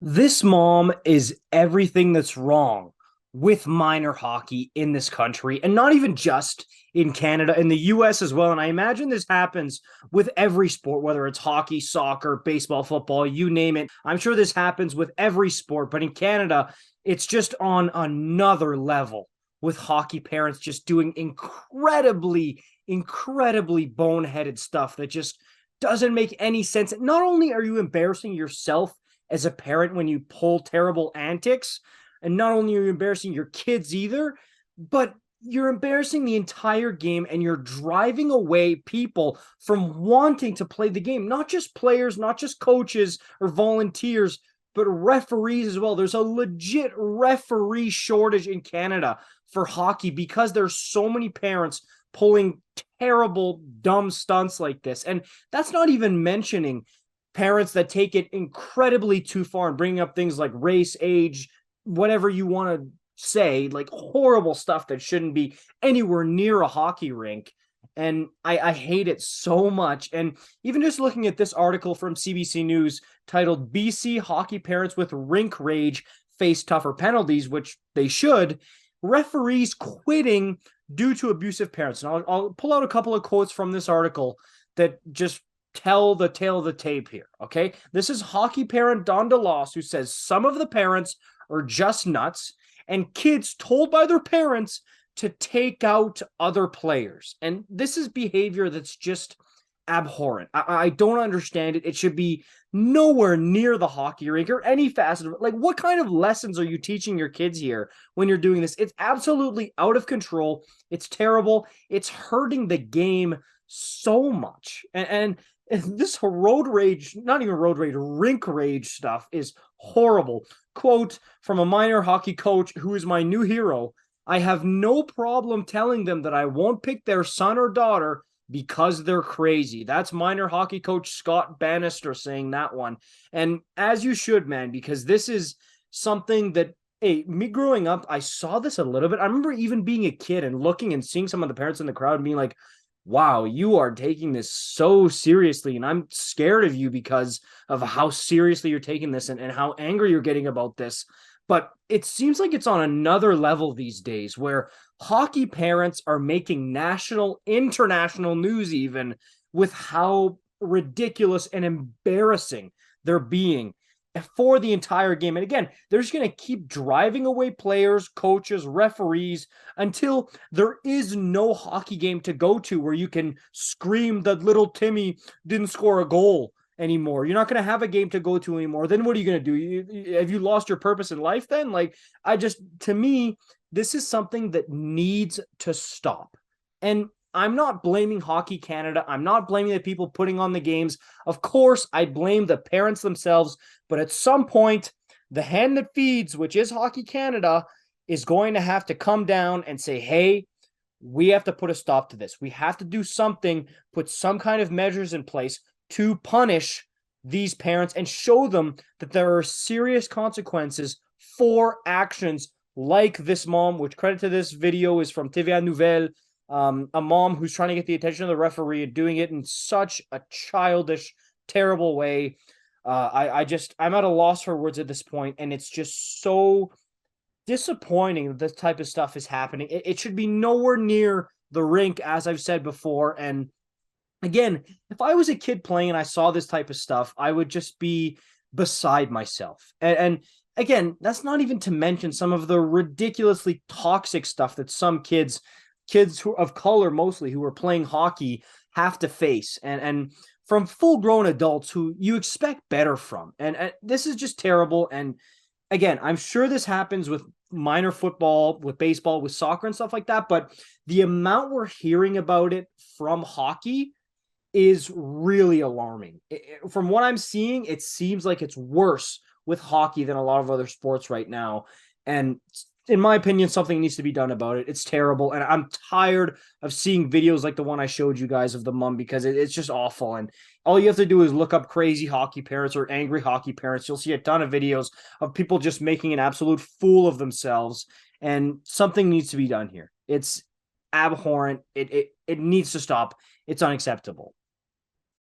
This mom is everything that's wrong with minor hockey in this country, and not even just in Canada, in the US as well. And I imagine this happens with every sport, whether it's hockey, soccer, baseball, football, you name it. I'm sure this happens with every sport, but in Canada, it's just on another level with hockey parents just doing incredibly boneheaded stuff that just doesn't make any sense. Not only are you embarrassing yourself as a parent when you pull terrible antics, and not only are you embarrassing your kids either, but you're embarrassing the entire game and you're driving away people from wanting to play the game. Not just players, not just coaches or volunteers, but referees as well. There's a legit referee shortage in Canada for hockey because there's so many parents pulling terrible, dumb stunts like this. And that's not even mentioning parents that take it incredibly too far and bringing up things like race, age, whatever you want to say, like horrible stuff that shouldn't be anywhere near a hockey rink. And I hate it so much. And even just looking at this article from CBC News titled BC Hockey Parents with Rink Rage Face Tougher Penalties, which they should, referees quitting due to abusive parents. And I'll pull out a couple of quotes from this article that just tell the tale of the tape here, okay? This is hockey parent Don DeLoss, who says some of the parents are just nuts and kids told by their parents to take out other players. And this is behavior that's just abhorrent. I don't understand it. It should be nowhere near the hockey rink or any facet of it. Like, what kind of lessons are you teaching your kids here when you're doing this? It's absolutely out of control. It's terrible. It's hurting the game so much. And this road rage, not even road rage, rink rage stuff is horrible. Quote from a minor hockey coach who is my new hero: I have no problem telling them that I won't pick their son or daughter because they're crazy. That's minor hockey coach Scott Bannister saying that one. And as you should, man, because this is something that, hey, me growing up, I saw this a little bit. I remember even being a kid and looking and seeing some of the parents in the crowd and being like, wow, you are taking this so seriously. And I'm scared of you because of how seriously you're taking this and how angry you're getting about this. But it seems like it's on another level these days where hockey parents are making national, international news, even with how ridiculous and embarrassing they're being for the entire game. And again, they're just going to keep driving away players, coaches, referees until there is no hockey game to go to where you can scream that little Timmy didn't score a goal anymore. You're not going to have a game to go to anymore. Then what are you going to do? Have you lost your purpose in life then? Like, to me, this is something that needs to stop. And I'm not blaming Hockey Canada. I'm not blaming the people putting on the games. Of course, I blame the parents themselves. But at some point, the hand that feeds, which is Hockey Canada, is going to have to come down and say, hey, we have to put a stop to this. We have to do something, put some kind of measures in place to punish these parents and show them that there are serious consequences for actions like this mom, which credit to this video is from TVA Nouvelle, a mom who's trying to get the attention of the referee and doing it in such a childish, terrible way. I'm at a loss for words at this point, and it's just so disappointing that this type of stuff is happening. It should be nowhere near the rink, as I've said before. And again, if I was a kid playing and I saw this type of stuff, I would just be beside myself. And again, that's not even to mention some of the ridiculously toxic stuff that some kids who of color mostly who are playing hockey have to face. And from full-grown adults who you expect better from. And this is just terrible. And again, I'm sure this happens with minor football, with baseball, with soccer and stuff like that, but the amount we're hearing about it from hockey is really alarming. From what I'm seeing, it seems like it's worse with hockey than a lot of other sports right now. And in my opinion, something needs to be done about it. It's terrible. And I'm tired of seeing videos like the one I showed you guys of the mom because it's just awful. And all you have to do is look up crazy hockey parents or angry hockey parents. You'll see a ton of videos of people just making an absolute fool of themselves. And something needs to be done here. It's abhorrent. It needs to stop. It's unacceptable.